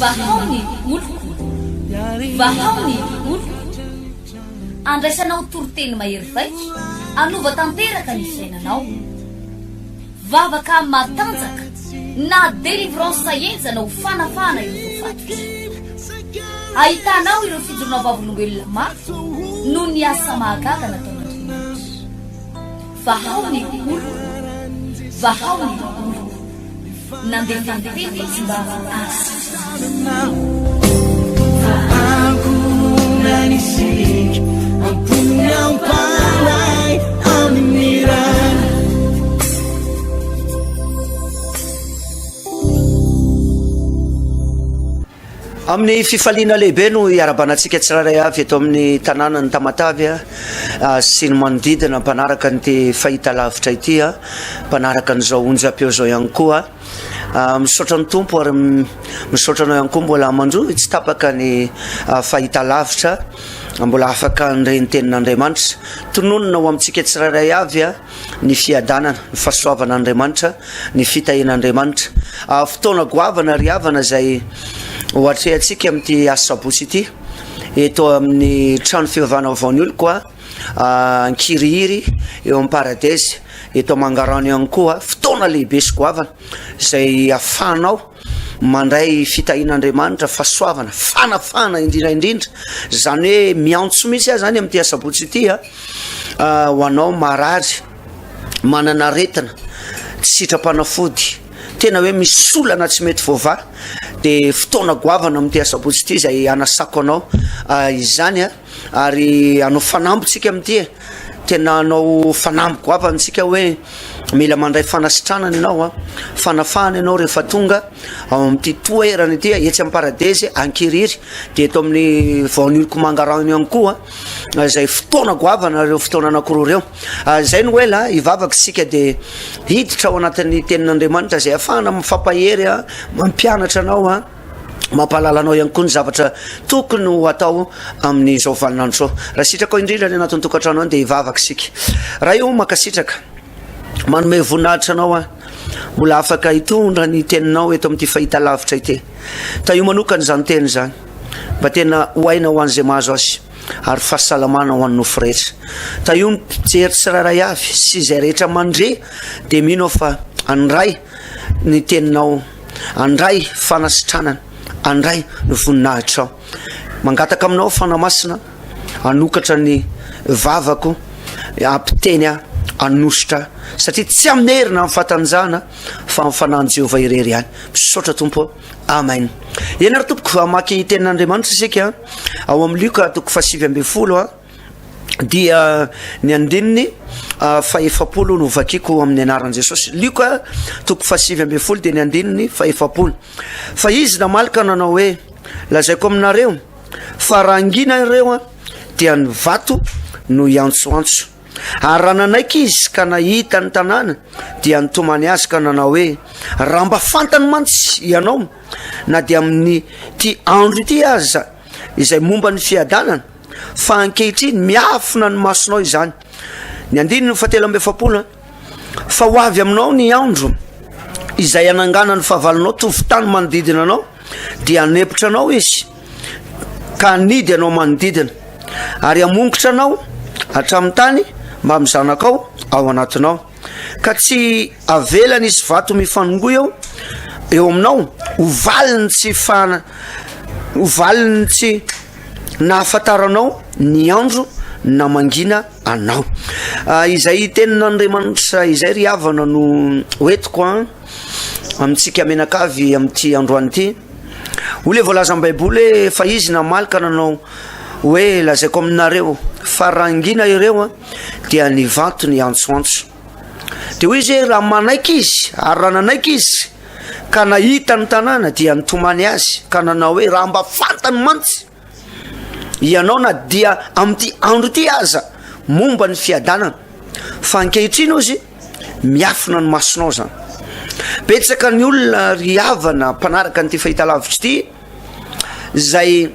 vahaony oloko vahaony oloko andraisanao toroteny mahery vaitra anova tanteraka ny fiainanao vavaka matanjaka na délivrance enjana ho fanafana ireo fatotra ahitanao ireo fijorona vavolombelona maro no ny asa mahagaga nataon'Andriamanitra vahaony oloko vahaony oloko nandeha tantety izy mba asa nanisik ampunyang palay aminiran amin'ny fifaliana lehibe no iarabanantsika tsiraray avy eto amin'ny tanàna ny Tamatavy sy ny manodidina mpanaraka nyty fahita lavitra ity mpanaraka n'izao onjam-peo zao ihany koa misaotra ny tompo ary misaotra anao ihany koa mbola mandro tsy tapaka ny fahita lavitra mbola afaka nireny tenin'Andriamanitra tononona ho amintsika tsiraray avy ny fiadanana ny fahasoavana Andriamanitra ny fitahian'Andriamanitra fotoana goavana ry havana zay ohatra atsika amin'ity asabotsy ity eto amin'ny trano fivavahana vaovao ny oloko ankirihiry eo amin'ny paradesy eto Mangarano ihany koa fotoana lehibe sy goavana zay afahanao mandray fitahian'Andriamanitra fahasoavana fanafana indrindraindrindra zany hoe miantso mihitsy zany amin'ity asabotsy ity ho anao marary manana aretina tsy sitrapanafody tena hoe misy olana tsy mety voava de fotoana goavana amin'ity asabotsy ity zay anasako anao izany ary anao fanambotsika amin'ity tena anao fanambo goavantsika hoe mila mandray fanasitranana ianao fanafahana ianao rehefa tonga ao amin'ity toerana ity etsy amin'ny paradesy ankiriry de eto amin'ny vaon'ny oloko Mangarano ihany koa zay fotoana goavana reo fotoana anankiroa reo zay no ela ivavaka sika de hiditra ao anatin'ny tenin'Andriamanitra zay afahana mifampahery mampianatra anao mampalala anao ihany koa ny zavatra tokony ho atao amin'izao valinandro zao raha sitraka indrindra ny anatin'ny tokantrano any de ivavaka sika raha io makasitraka manome voninahitra anao mbola afaka hitondra ny teninao eto amin'ity fahita lavitra ity ta io manokana zany teny zany mba tena hoaina ho an'izay mahazo azy ary fahasalamana ho an'ny nofo rehetra ta io mijery tsiraray avy sy zay rehetra mandre de mino fa andray ny teninao andray fanasitranana andray ny voninahitra mangataka aminao fanamasina anokatra ny vavako ampiteny anositra satria tsy amin'ny herina amin'ny fatanjahana fa amin'ny fanahin'i Jehovah irery ihany misaotra tompo amen eny ary tompoko amaky tenin'Andriamanitra isika ao amin'ny Luka toko 7:20 dia ny andininy faefapolo no vakiko amin'ny anaran'i Jesosy Luka toko 7:20 dia ny andininy faefapolo fa izy namalaka nanao hoe lazaiko aminareo fa rangina ireo dia ny vato no iantsoantso ary raha nanaiky izy ka nahita ny tanàna dia nitomany azy ka nanao hoe raha mba fantany mantsy ianao na dia amin'ny ty andro ity aza izay momba ny fiadanana fa ankehitriny miafina ny masonao izany ny andininy 7:20 fa ho avy aminao ny andro izay anangana ny fahavalonao tovitany manodidina anao dia anepotra anao izy ka nidy anao manodidina ary amongotra anao hatramin'ny tany mba mizanakao ao anatinao ka tsy avelana izy vato mifanongoy eo aminao hovaliny tsy nahafantaranao ny andro na mangina anao izay tenin'Andriamanitra izay ry havana no hoetiko amintsika menakavy amin'ity androany ity ole voalaza amin'ny baiboly fa izy namalaka nanao hoe lazaiko aminareo fa rangina ireo dia ny vato ny antsoantso de hoy izy raha manaiky izy ary raha nanaiky izy ka nahita ny tanàna dia nitomany azy ka nanao hoe raha mba fantany mantsy ianao na dia amin'ity andro ity aza momba ny fiadanana fa ankehitriny ozy miafina ny masonao zany betsaka ny olona ry havana mpanaraka n'ity fahita lavitra ity zay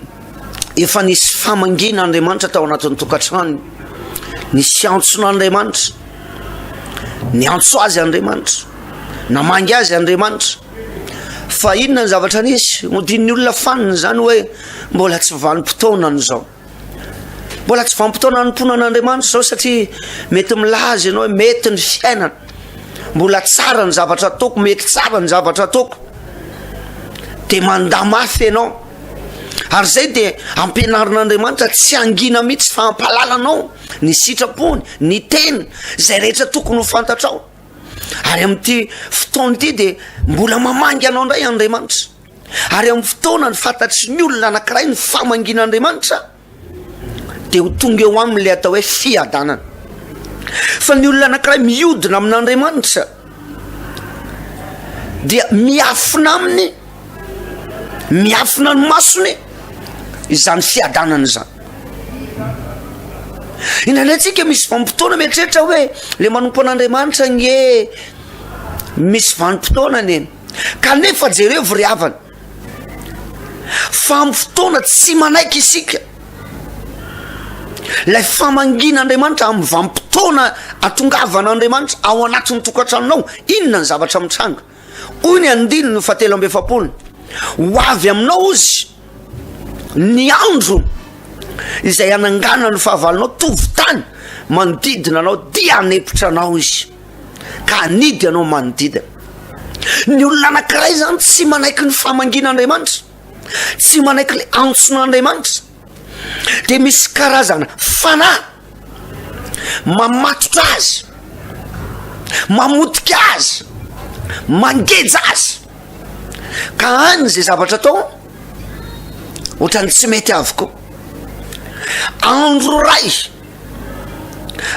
efa nisy famangin'Andriamanitra tao anatin'ny tokantrano nisy antson'Andriamanitra ny antso azy Andriamanitra namangy azy Andriamanitra fa inona ny zavatra nisy modin'ny olona faniny zany hoe mbola tsy vanim-potoanany zao, mbola tsy vanim-potoana nymponan'Andriamanitra zao satria mety milaza ianao hoe mety ny fiainana, mbola tsara ny zavatra ataoko, mety tsara ny zavatra ataoko, de manda mafy ianao. Ary zay de ampianarin'Andriamanitra tsy angina mihitsy fa ampalalanao ny sitrapony, ny teny, zay rehetra tokony ho fantatrao. Ary amin'ity fotoana ity de mbola mamangy anao indray Andriamanitra. Ary amin'ny fotoana ny fantatry ny olona anankiray ny famangin'Andriamanitra de ho tonga eo am'le atao hoe fiadanana. Fa ny olona anankiray mihodina amin'Andriamanitra dia miafina aminy, miafina ny masony izany fiadanana izany. Inany antsika misy vanim-potoana mieritreritra hoe le manompo an'Andriamanitra nge misy vanim-potoana neny, kanefa jereo ry havana fa amin'ny fotoana tsy manaiky isika lay famangin'Andriamanitra amin'ny vanim-potoana atongavan'Andriamanitra ao anatin'ny tokantranonao. Inona ny zavatra mitranga? Hoy ny andininy ny 7 ho avy aminao izy ny andro izay anangana ny fahavalonao tovy tany manodidina anao dia anepitra anao izy ka anidy anao manodidina. Ny olona anankiray zany tsy manaiky ny famangin'Andriamanitra, tsy manaiky le antson'Andriamanitra de misy karazana fanahy mamatotra azy, mamotika azy, mangeja azy ka any zay zavatra atao ohatrany tsy mety avokoa. Andro ray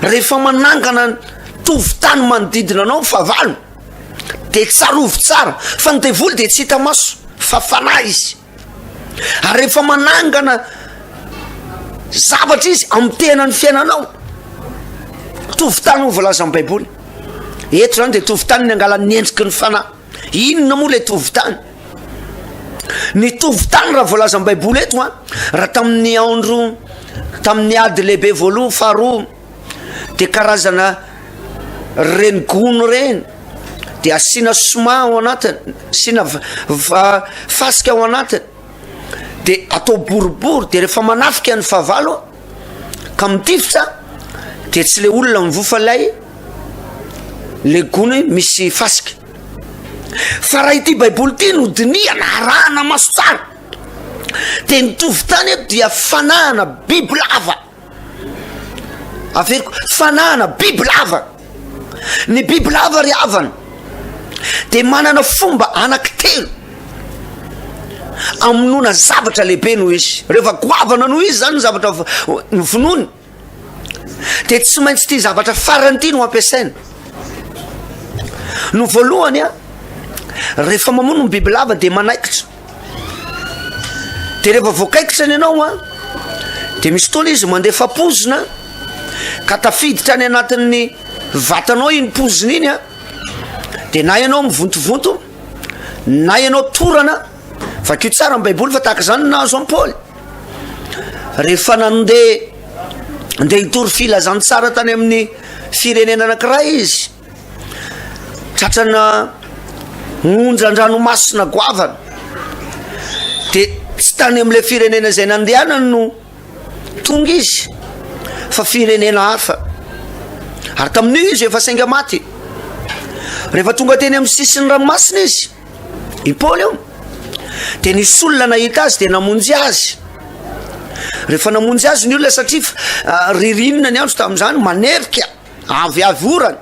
rehefa manangana tovy tany manodidina anao fahavalo de tsarovy tsara fa ny devoly de tsy hita maso fa fanahy izy. Ary rehefa manangana zavatra izy amin'ny tenany fiainanao, tovy tany ho voalaza amin'ny baiboly eto zany de tovy tany ny angala ny endriky ny fanahy. Inona moa le tovy tany? Ny tovy tany raha voalaza amin'ny baiboly eto raha tamin'ny andro, tamin'ny ady lehibe voaloha faharoa de karazana renigony reny de asina soma ao anatiny, asina fasika ao anatiny de atao boribory, de rehefa manafika ny fahavalo ka mitifitra de tsy le olona mivofa lay le gony misy fasika. Fa raha ity baiboly ity no diniana arahana maso tsara de ny tovy tany eto dia fanahana biby lava. Averiko, fanahana biby lava. Ny biby lava ry havana de manana fomba anankitelo aminona zavatra lehibe noho izy. Rehefa goavana noho izy zany zavatra vonony de tsy maintsy ty zavatra farany ty no ampiasaina. No voalohany rehefa mamono ny biby lava de manaikitra, de rehefa voakaikitra ny ianao de misy fotoana izy mandefa pozina ka tafiditra any anatin'ny vatanao iny pozina iny de na ianao mivontovonto na ianao torana. Vakio tsara amin'ny baiboly fa tahaka zany nahazo amin'ny Paoly rehefa nde hitory filazany tsara tany amin'ny firenena anankiray izy, tratrana onjan-dranomasina goavana de tsy tany amin'le firenena zay nandehanany no tonga izy fa firenena hafa. Ary tamin'io izy efa sainga maty. Rehefa tonga teny amin'ny sisiny ranomasina izy i Paoly io de nisy olona nahita azy de namonjy azy. Rehefa namonjy azy ny olona satria ririnina ny andro tamin'izany manerika avyavy orana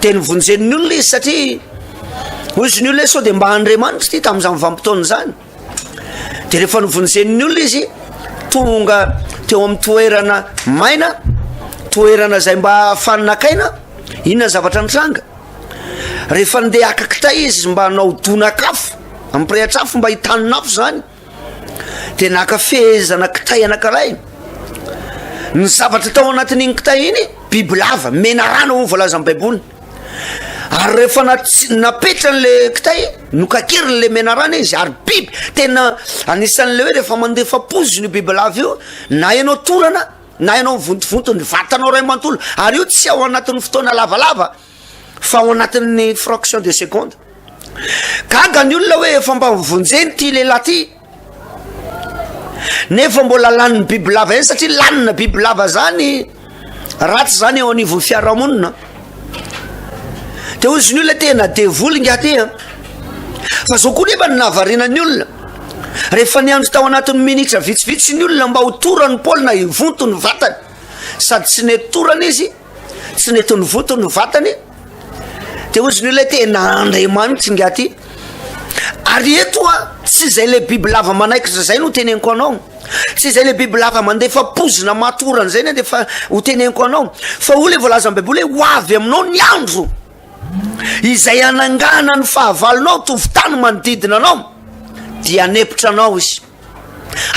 de nivonjen'ny olona izy satria ozy ny olona sao de mba Andriamanitra ty tamin'izany vanim-potoana zany. De rehefa nivonjen'ny olona izy tonga teo amin'ny toerana maina, toerana zay mba faninakaina. Inona zavatra nitranga? Rehefa ndeha haka kitay izy mba naodonakafo ampirehitrafo mba hitaninafo zany de naka fehezana kitay anankiray. Ny zavatra tao anatin'iny kitay iny biby lava mena rano ho voalaza amin'ny baiboly. Ary rehefa napetra n'le kitay nokakiriny le mena rano izy ary biby tena anisan'le hoe rehefa mandefa poziny biby lava io na ianao torana na ianao mivontovonto ny vatanao ray mantolo. Ary io tsy ao anatin'ny fotoana lavalava fa ao anatin'ny fraction de seconde gaga ny olona hoe efa mba mivonjeny ty lehilahy ty nefa mbola lanin'ny biby lava eny satria lanina biby lava zany ratsy zany eo anivon'ny fiarahamonina de ozy ny olona tena devoly nga ty fa zao koa nefa ny nahavarinany olona rehefa niandro tao anatin'ny minitra vitsivitsy ny olona mba ho torany paolina ivonto ny vatany sady tsy nety torana izy tsy nety ny vonto ny vatany de ozy ny olona tena andriamanitra nga ty ary eto tsy zay le biby lava manaikitra zay no teneniko anao tsy zay le biby lava mandefa pozina matorany zay ne defa ho teneniko anao fa o le voalaza ny baiboly hoe ho avy aminao ny andro izay anangana ny fahavalonao tovitany manodidina anao dia anepotra anao izy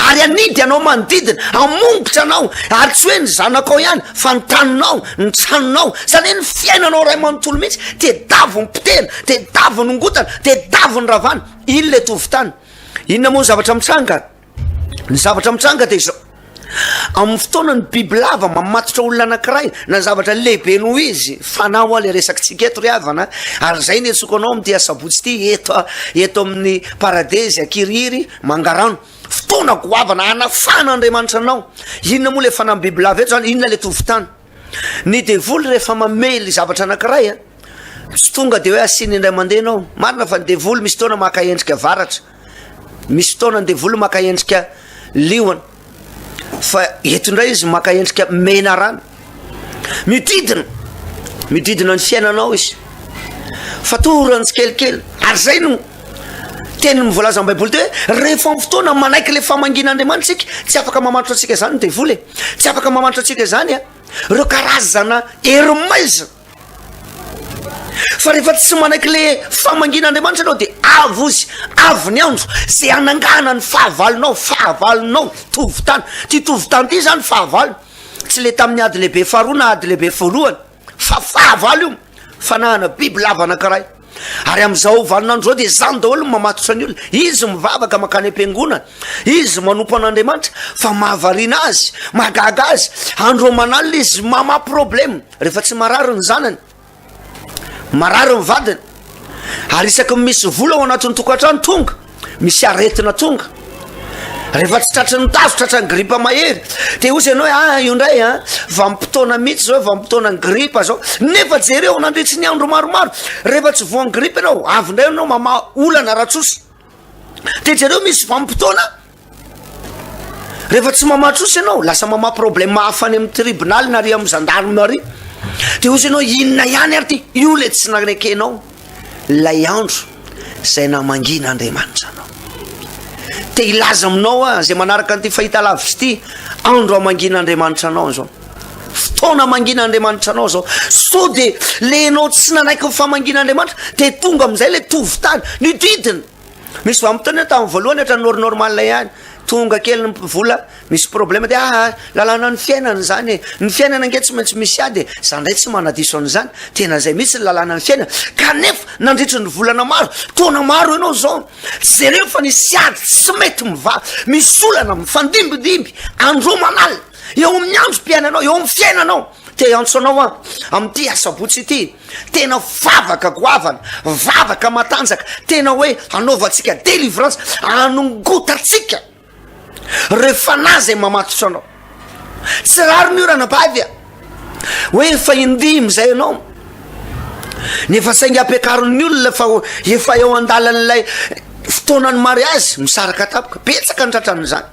ary anidy anao manodidina amongotra anao ary tsy hoe ny zanakao ihany fa ny taninao ny tranonao zany hoe ny fiainanao ray manontolo mihitsy te davo ny potena te davo ny ngotana te davo ny ravana iny le tovitany inona moa ny zavatra mitranga ny zavatra mitranga de izao amin'ny fotoana ny biby lava mamatotra olona anankiray na zavatra lehibe noho izy fanao a le resakitsika eto ry havana ary zay ny etsoko anao amty asabotsy ty eto amin'ny paradesy akiriry mangarano fotoana goavana anafana andriamanitra anao inona moa le fanamy biby lava eto zany inona le tovitany ny devoly rehefa mamely zavatra anankiray tsy tonga de hoe asiny indray mandeha anao marina fa ny devoly misy fotoana maka endrika varatra misy fotoana ny devoly maka endrika lioana fa eto indray izy maka endrika mena rano mididina ny fiainanao izy fa torany tsikelikely ary zay no teny mivolaza ny baiboly te hoe rehefa ny fotoana manaiky le famangin'andriamanitra tsika tsy afaka mamanitra atsika zany ny devoly tsy afaka mamanitra atsika zany reo karazana hermaiza fa rehefa tsy manaiky le famangin'andriamanitra anao de avo izy avy ny andro zay anangana ny fahavalonao tovitany ty tovitany ty zany fahavalo tsy le tamin'ny ady lehibe faharoa na ady lehibe voalohany fa fahavalo io fanahana biby lava anankiray ary am'izao valinandro zao de zany daholo ny mamatotra ny olona izy mivavaka makany am-piangonana izy manompo an'andriamanitra fa mahavarina azy mahagaga azy andro manalina izy mama problème rehefa tsy marary ny zanany marary ny vadiny ary isaky misy vola ao anatin'ny tokantrano tonga misy aretina tonga rehefa tsy tratry ny tazo tratra ny gripa mahery de ozy ianao io ndray vampitoana mihitsy zao vampitoana ny gripa zao nefa jereo nandritsy ny andro maromaro rehefa tsy voany gripa ianao avy ndray anao mama olana ratsosy de jereo misy vampitoana rehefa tsy mamatrosy ianao lasa mama problème mahafany amin'ny tribunal na ry amin'ny gendarmerie de ozy ianao inona ihany ary ty io le tsy nanekenao lay andro zay namangin'andriamanitra anao te ilaza aminao zay manaraka an'ty fahita lavitsy ty andro amangin'andriamanitra anao zao fotoana amangin'andriamanitra anao zao so de le anao tsy nanaiky famangin'andriamanitra de tonga am'izay le tovitany ny didiny misy vampitony tamin'ny voalohany hatra normal ihany tonga kely ny vola misy problème de lalàna ny fiainana zany ny fiainana nge tsy maintsy misy ady zany ndray tsy manadiso an'izany tena zay mihitsy ny lalàna ny fiainana kanefa nandritry ny volana maro taona maro ianao zao tsy zereo fa nisy ady tsy mety mivavy misy olana mifandimbidimby andro manal eo amin'ny andro mpiainanao eo amin'ny fiainanao te antsoanao am'ty asabotsy ity tena vavaka goavana vavaka matanjaka tena hoe anaovantsika délivrance anongotatsika rehefa na zay mamatotra anao tsy raro ny orana bavy hoe efa indimy zay anao nefa saingy ampiakaron'ny olona fa efa eo andalan'lay fotoanany mariazy misaraka tapoka petsaka ny tratran'zany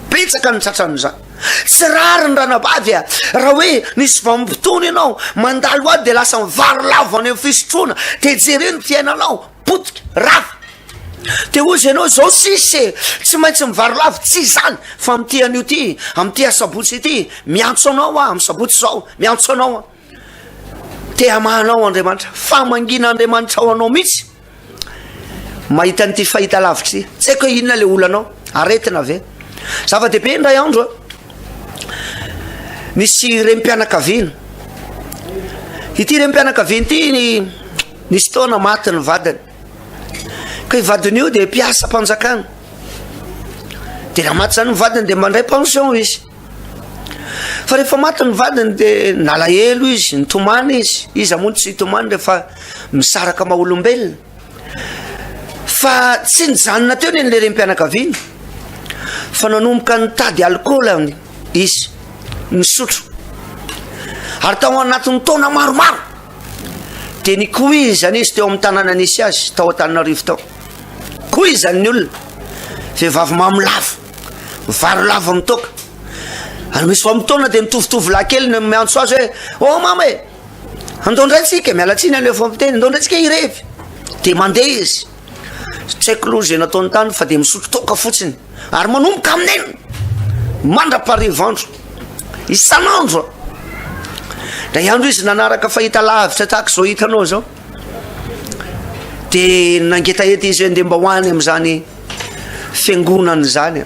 petsaka ny tratran'zany tsy rary ny ranabavy raha hoe nisy vampitony ianao mandalo ady de lasa mivarolavo any amin'ny fisotroana de jereo ny fiainanao potika rafa de ozy ianao zao sisy tsy maintsy mivarolavo tsy zany fa am'ty an'io ty am'ty asabotsy ity miantso anao amin'ny sabotsy zao miantso anao te amahanao andriamanitra famangin'andriamanitra ao anao mihitsy mahita n'ity fahita lavitry ty tsy haiko hoe inona le olanao aretina ave zava-dehibe ndray andro nisy rempianakaviana ity rempianakaviana ty nisy taona maty ny vadiny ka ivadiny io de mpiasa mpanjakana de raha maty zany ny vadiny de mandray pension izy fa rehefa maty ny vadiny de nalahelo izy nitomany izy amony tsy hitomany rehefa misaraka maha olombelona fa tsy nijanona teo ny le rempianakaviana fa nanomboka nitady alkôla izy nisotro ary tao anatin'ny taona maromaro de ny koizany izy teo amin'ny tanàna nisy azy tao Antananarivo tao koizany ny olona vehivavy mamilavo vary lava mitoka ary misy famotona de mitovitovy lahy kely ny miantso azy hoe o mama e andondratsika mialatsiny an'le fampiteny andondratsika irevy de mandeha izy tsy haiko loha zay nataony tany fa de misotro toka fotsiny ary manomboka amineny mandra-parivandro isan'andro da iandro izy nanaraka fahita lavitra tahaka zao hitanao zao de nangetaheta izy hoe nde mba hoany am'zany fiangonany zany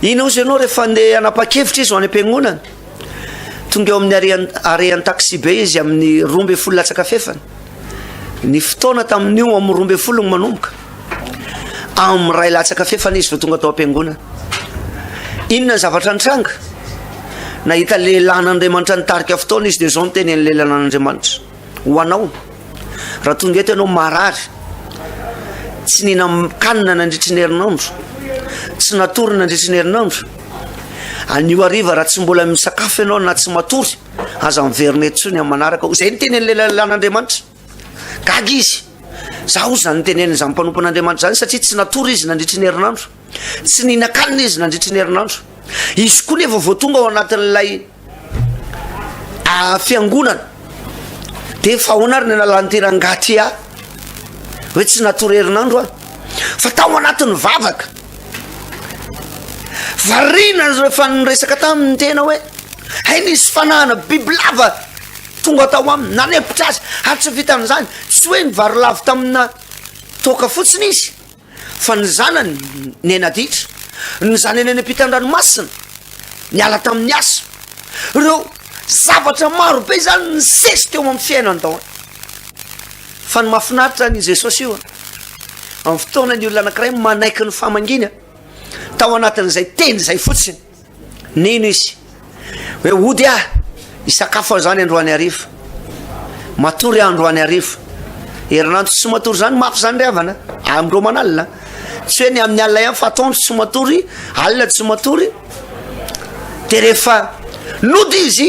ina ozy ianao rehefa nde anapa-kevitra izy ho any am-piangonana tonga eo amin'ny arean'ny taxi be izy amin'ny 12 latsaka fefany ny fotoana tamin'io amin'ny 12 ny manomboka amin'ny 2 latsaka fefany izy fa tonga tao am-piangonana inona ny zavatra nitranga nahita lehilan'Andriamanitra nitarika fotoana izy de zao niteny ny lehilan'Andriamanitra ho anao raha tonga eto ianao marary tsy ninakanina nandritry ny herinandro tsy natory nandritry ny herinandro anio ariva raha tsy mbola misakafo ianao na tsy matory aza miverina etsony amin'ny manaraka zay niteny ny lehilan'Andriamanitra gaga izy za o zany niteneny zany mpanompon'Andriamanitra zany satria tsy natory izy nandritry ny herinandro tsy ninakanina izy nandritry ny herinandro izy koa nefa vao tonga ao anatin'ilay fiangonana de fa honary ny nalantyrangaty hoe tsy natory herinandro fa tao anatin'ny vavaka varina rehefa niresaka tamin'ny tena hoe hay nisy fanahana bibilava tonga tao aminy nanepitra azy ary tsy vita an'izany tsy hoe ny vary lavo tamina toka fotsiny izy fa ny zanany ny enaditra ny zanany any ampitan-dranomasina niala tamin'ny asa reo zavatra maro be zany nisesy teo amin'ny fiainany tao fa ny mahafinaritra ny Jesosy io amin'ny fotoana ny olona anankiray manaiky ny famangina tao anatin'izay teny zay fotsiny nino izy hoe ody isakafo zany androany arivo matory androany arivo herinandro tsy matory zany mafy zany riavana amindreo manalina tsy hoe ny amin'ny alina ihany fa atoandro tsy matory alina tsy matory de rehefa nody izy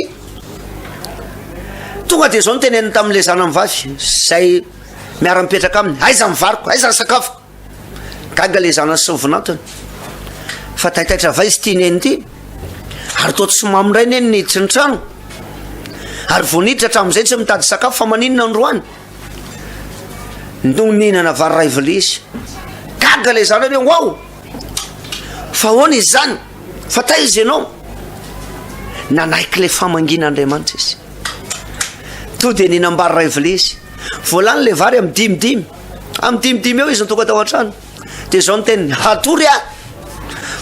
tonga de zao niteneniny tamin'le zana mivavy zay miara-mipetraka aminy aiza mivariko aiza ny sakafo gaga le zanany sovinatony fa taitaitra va izy ty neny ty ary to tsy mamindray neny niditry ny trano ary vo niditra hatram'izay tsy mitady sakafo fa maninona androany no nihinana vary ray vilia izy gaga le zanany hoe wow fa hoana izy zany fa ta izy ianao nanaiky le famangin'Andriamanitra izy to de ninambary ray vilia izy voalany le vary amin'ny dimidimy eo izy nitoka tao an-trano de zao niteniny hatory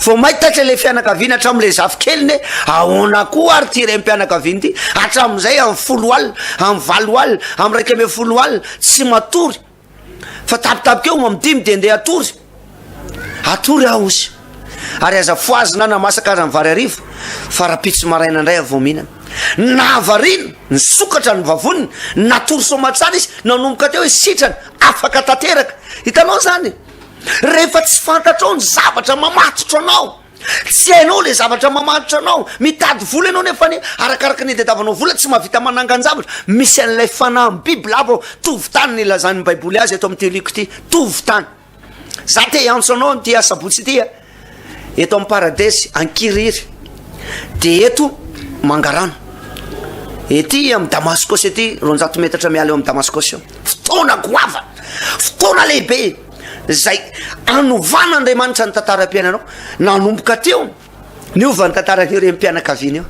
vao mahitatra le fianakaviana hatram'le zafikeliny ahoana koa ary ty rempianakaviana ty hatram'izay amin'ny 10 alina amin'ny 20 alina amin'ny 110 alina tsy matory fa tapitapika eo amin'ny 5 de ndeha atory aho izy ary aza foazina namasaka azy amin'ny vary arivo fa rapitsy maraina indray avao mihinana nahavariana ny sokatra ny vavoniny natory somatsara izy nanomboka teo hoe sitrany afaka tanteraka hitanao zany rehefa tsy fantatrao ny zavatra mamatotro anao tsy hainao le zavatra mamatotro anao mitady vola ianao nefa ny arakaraka ny tadiavanao vola tsy mahavita manangany zavatra misy an'ilay fanahy ny bibilava tovy tany ny lazan'ny baiboly azy eto amin'ny teliko ty tovy tany za te antso anao ty asabotsy ty eto amin'ny paradesy ankiriry de eto mangarano ety amin'ny Damaskosy ety 200 metatra miala eo amin'ny Damaskosy eo fotoana goava fotoana lehibe zay anovan'Andriamanitra ny tantaram-piainanao nanomboka teo niova ny tantaran'io rempianakaviana io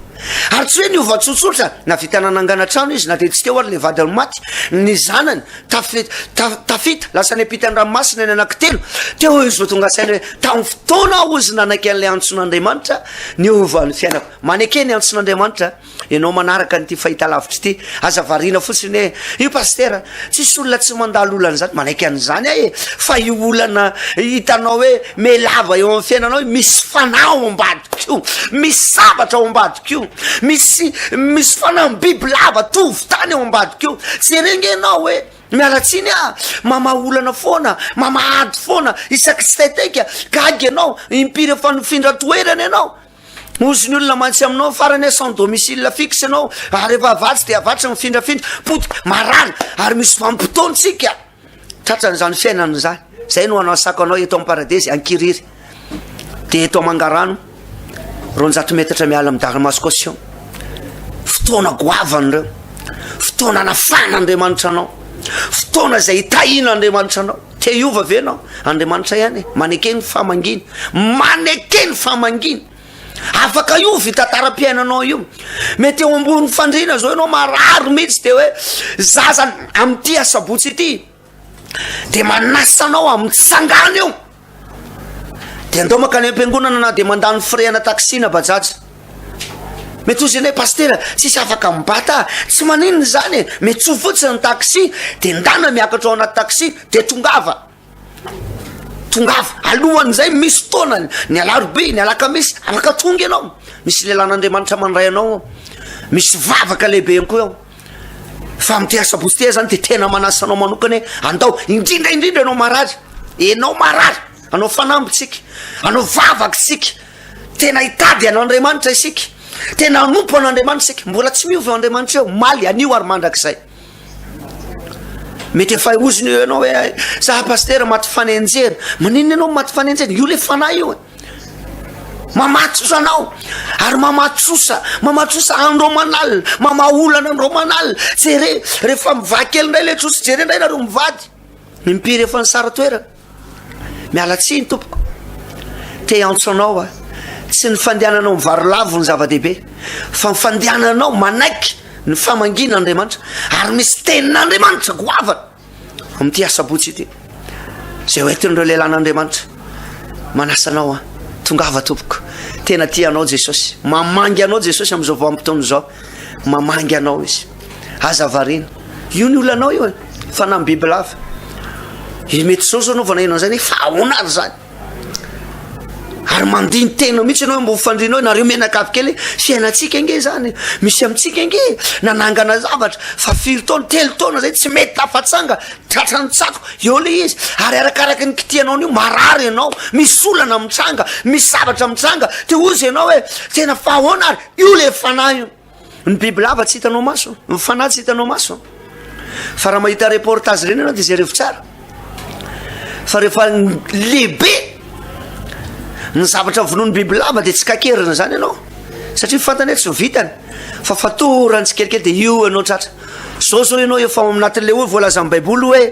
ary tsy hoe niova tsotsotra navita nanangana trano izy na de tsy teo ary le vadiny maty ny zanany tafita lasa ny ampitan-dranomasina ny anankitelo teo izy vo tonga sainy hoe tamin'ny fotoana aho izy nanaiky an'le antson'Andriamanitra niova ny fiainako maneke ny antson'Andriamanitra ianao manaraka nyty fahita lavitra ty aza variana fotsiny hoe io pastera tsisy olona tsy mandalo olana zany manaiky an'izany ahe fa io olana hitanao hoe melava eo amin'ny fiainanao misy fanao ambadikio misy sabatra ao ambadikio misy fanahy bibilava tovy tany eo ambadikio tsy rengenao hoe mialatsiny mamaolana foana mamahady foana isaky tsy taitaika gagy ianao impiry fanofindra toerana ianao ozy ny olona mantsy aminao farany sans domicile fixe ianao ary efa avatsy de avatsy mifindrafindra pody marary ary misy vampotonytsika tratran'izany fiainana zany zay no anao sako anao eto amin'ny paradesy ankiriry de eto mangarano 200 metatra miala amin'ny Darmascaution fotoana goavany reo fotoana nafana Andriamanitra anao fotoana zay hitahina Andriamanitra anao te iova ve anao Andriamanitra ihany manekeny famanginy manekeny famanginy afaka io vitantara-piainanao io mety eo ambony fandrina zao ianao marary mihitsy de hoe zaza am'ty asabotsy ity de manasanao amin'ny tsangana io de andao makany am-piangonana na de mandany freana taksina bajaja mety ozy anay pastera tsisy afaka mibata tsy maninony zany mety tso fotsiny ny taxi de ndana miakatra ao anaty taxi de tongava alohan'zay misy taonany ny alarobe ny alakamisy alaka tonga ianao misy lelan'Andriamanitra mandray anao misy vavaka lehibe ihany koa eo fa amty asabotsy tia zany de tena manasanao manokany hoe andao indrindra anao marary anao fanambytsika anao vavakytsika tena hitady an'Andriamanitra isika tena anompo an'Andriamanitra isika mbola tsy miova Andriamanitra eo maly anio ary mandrakizay mety efa oziny eo ianao hoe za pastera maty fanenjera maninona ianao maty fanenjera io le fanahy io mamatsosa anao ary mamatsosa andromanal mamaolana andromanal jere rehefa mivaky kely ndray le trosa jere ndray nareo mivady mimpiry efa ny sara toerana mialatsiny tompoko te antso anao tsy ny fandehananao mivarolavo ny zava-dehibe fa ny fandehananao manaiky ny famangina Andriamanitra ary misy tenin'Andriamanitra goavana amty asabotsy ity zay hoentin'ireo lelan'Andriamanitra manasanao tongava tompoko tena tianao Jesosy mamangy anao Jesosy am'izao vanim-potoana zao mamangy anao izy aza varina io ny olanao io fa na biby lava mety zao anaovana enao zany fa ahoana ary zany ary mandiny tena mihitsy anao mbo fandrinao nareo menakavy kely fiainatsika nge zany misy amitsika nge nanangana zavatra fa 4 taona 3 taona zay tsy mety tafatsanga tratrany tsako eo le izy ary arakaraky ny kitianao nio marary ianao misy olana mitsanga misy zavatra mitsanga te ozy ianao hoe tena fa ahoana ary io le fanahy io ny biby lava tsy hitanao maso ny fanahy tsy hitanao maso fa raha mahita reportage reny anao de zay revo tsara fa rehefa lehibe ny zavatra vonoany biby lava de tsy kakerina zany ianao satria fantany tsy vitany fa fatorany tsy kelikely de io ianao tratra zao ianao efa aminatin'le hoe voalazan'ny baiboly hoe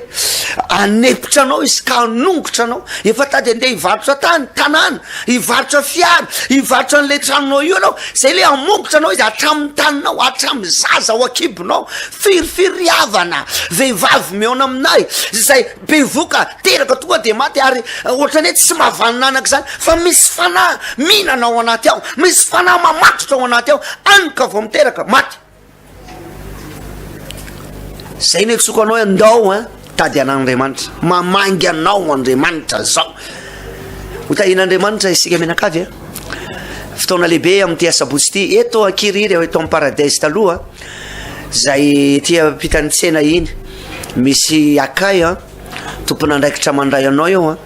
anepitra anao izy ka anongotra anao efa tady andeha hivarotra tanàna hivarotra fiara hivarotra an'le tranonao io anao zay le amongotra anao izy hatramin'ny taninao hatramin'ny zaza ao akibonao firifiriavana vehivavy meona aminay zay bevoka teraka tonga de maty ary ohatrany hoe tsy mahavanonanaka zany fa misy fanahy mihinana ao anaty ao misy fanahy mamatotra ao anaty ao anika vo miteraka maty zay ny tsoko anao andao tady an'Andriamanitra mamangy anao Andriamanitra zao hotahin'Andriamanitra isika menakavy fotoana lehibe amty asabotsy ty eto akiriry eto amin'ny paradise taloha zay tia pitany tsena iny misy akay tompona andraikitra mandray anao eo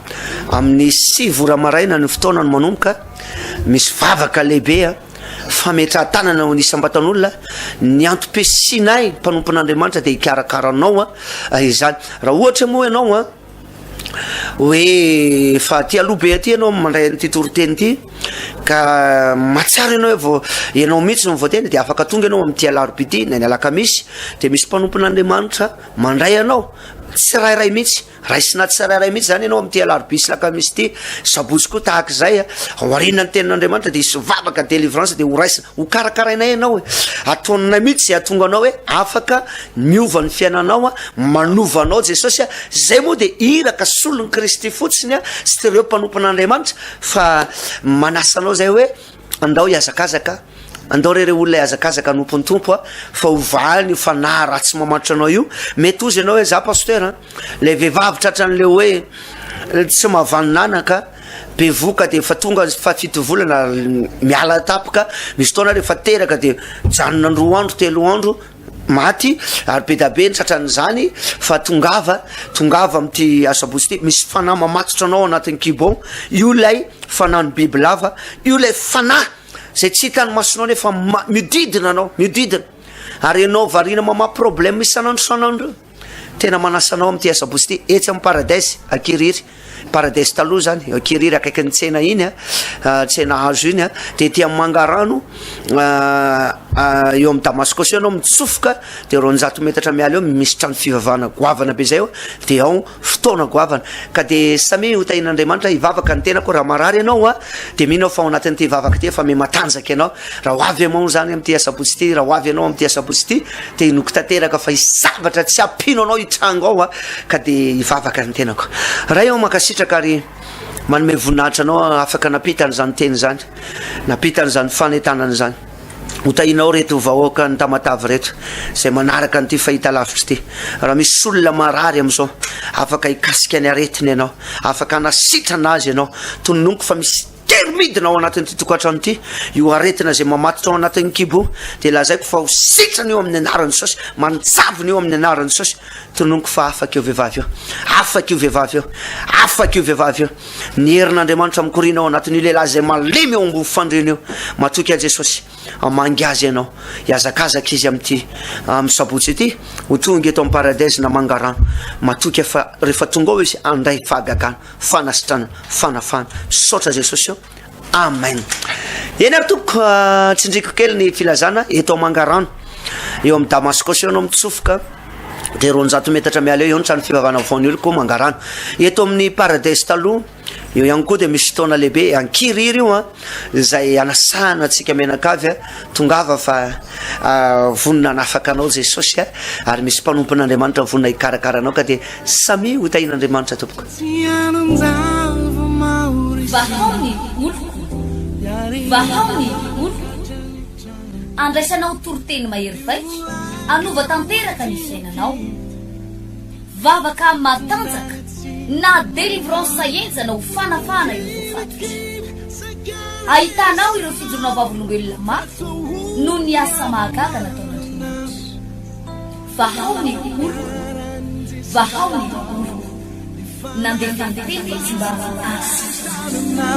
amin'ny 6 ora maraina ny fotoana ny manomboka misy vavaka lehibe fametra tanana ho nisam-batan'olona ny antom-pesinay mpanompon'Andriamanitra de hikarakaranao izany raha ohatra moa ianao hoe fa ty alobe aty ianao mandray ty toriteny ty ka matsara ianao vo ianao mihitsy no voateny de afaka tonga ianao amty alarobity na ny alakamisy de misy mpanompon'Andriamanitra mandray anao tsy rairay mihitsy raisina tsy rairay mihitsy zany ianao amty alarobisy lakamisy ty sabotsy koa tahaka zay aorinany tenin'Andriamanitra de isy vavaka délivrance de ho raisina ho karakarainay ianao ataonina mihitsy zay atonga anao hoe afaka miova ny fiainanao manovanao Jesosy zay moa de iraka solon'ny Kristy fotsiny sy tereo mpanompon'Andriamanitra fa manasanao zay hoe andao hiazakazaka andao rere olona hiazakazaka anompony tompo fa hovany fa na raha tsy mamatotra anao io mety ozy ianao hoe za pasteur le vehivavy tratran'le hoe tsy mahavanonanaka bevoka de fa tonga fa 7 volana miala tapaka misy taona rehefa teraka de janona 2 andro 3 andro maty ary be dabe ny tratran'izany fa tongava amty asabotsy ty misy fanahy mamatotra anao anatin'ny kibon io lay fanahny biby lava io lay fanahy zay tsy hitany masonao nefa mididina anao mididina ary anao varina mama problème misy sanandro tena manasanao amty asabotsy ty etsy amy paradise akiriry paradise taloha zany akiriry akaiky ny tsena iny tsena hazo iny de ty amy mangarano eo amy Damascus anao mitsofoka de ronjato metatra miala eo misy trano fivavahana goavana be zay eo de ao fotoana goavana ka de samy hotain'Andriamanitra hivavaka ny tenako raha marary anao de minao fa ao anatin'ty hivavaka ty fa me matanjaky anao raha hoavy amao zany amty asabotsy ty raha hoavy anao amty asabotsy ty de inoko tanteraka fa hisavatra tsy apino anao hitrango ao ka de hivavaka ny tenako raha eo makasitraka ary manome voninahitra anao afaka napitany zany teny zany napitany zany fanetanany zany hotainao reto vahoaka ny tamatavy reto zay manaraka nyty fahita lavitra ty raha misy olona marary am'izao afaka hikasika ny aretiny ianao afaka anasitrana azy ianao tononoko fa misy termidina ao anatin'ty tokantrano ty io aretina zay mamatotra ao anatin'ny kibo de lazaiko fa ho sitrany eo amin'ny anarany sosy manjavony eo amin'ny anarany sosy tononoko fa afaka io vehivavy eo afaka io vehivavy eo afaka io vehivavy eo ny herin'Andriamanitra mikorina ao anatin'io lehilahy zay malemy eo ambony fandreny eo matoky a Jesosy amangy azy ianao hiazakazaka izy amty amy sabotsy ty ho tonga eto amy paradise na mangarano matoky fa rehefa tonga ao izy andray fahagagana fanasitrana fanafana sotra Jesosy eo amen eny ary toko tsindriko kely ny filazana eto mangarano eo amy Damascus eo anao mitsofoka de ronjato metatra miala eo ny trano fivavahana vaony olo koa mangarano eto amin'ny paradise taloha eo ihany koa de misy fotoana lehibe ankiriry io zay anasana atsika menakavy tongava fa vonina nafaka anao Jesosy ary misy mpanompon'Andriamanitra vonina hikarakara anao ka de samy hotain'Andriamanitra tompoko vahaony oloko andraisanao toroteny mahery vaiko anova tanteraka ny fiainanao vavaka matanjaka na délivrance enjana ho fanafana ireo fatotra ahitanao ireo fijorona vavolombelona mafy no ny asa mahagaga nataon'Andriamanitra vahaony oloko nandeha tanteny izy mba asitrana